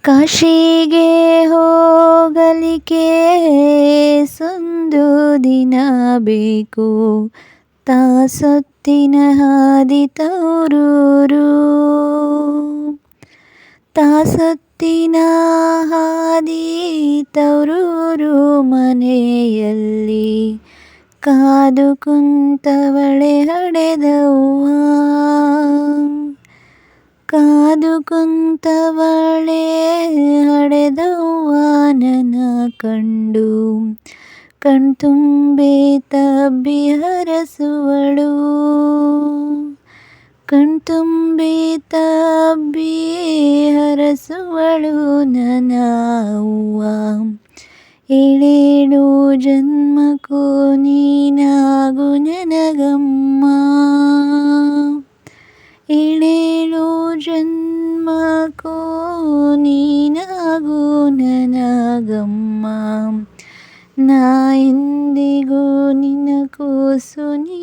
ಕಾಶಿಗೆ ಹೋಗಲಿಕ್ಕೆ ಸೊಂದು ದಿನ ಬೇಕು, ತಾಸೊತ್ತಿನ ಹಾದಿ ತವರೂರು. ತಾಸೊತ್ತಿನ ಹಾದಿ ತವರೂರು, ಮನೆಯಲ್ಲಿ ಕಾದು ಕುಂತವಳೆ ಹಡೆದವ್ವ. ಕಾದು ಕುಂತವಳೆ ಹಡೆದವ್ವ ನನ್ನ ಕಂಡು, ಕಣ್ತುಂಬೆ ತಬ್ಬಿ ಹರಸುವಳು. ಕಣ್ತುಂಬಿ ತಬ್ಬಿ ಹರಸುವಳು ನನ್ನ ಅವ್ವ. ಏಳೇಳು ಜನ್ಮಕ್ಕೂ ನೀನಾಗು ನನಗಮ್ಮ. ಏಳೇಳು ಜನ್ಮಕ್ಕೂ ನೀನಾಗು ನನಗಮ್ಮ. ನಾ ಎಂದಿಗೂ ನಿನ್ನ ಕೂಸು ನೀ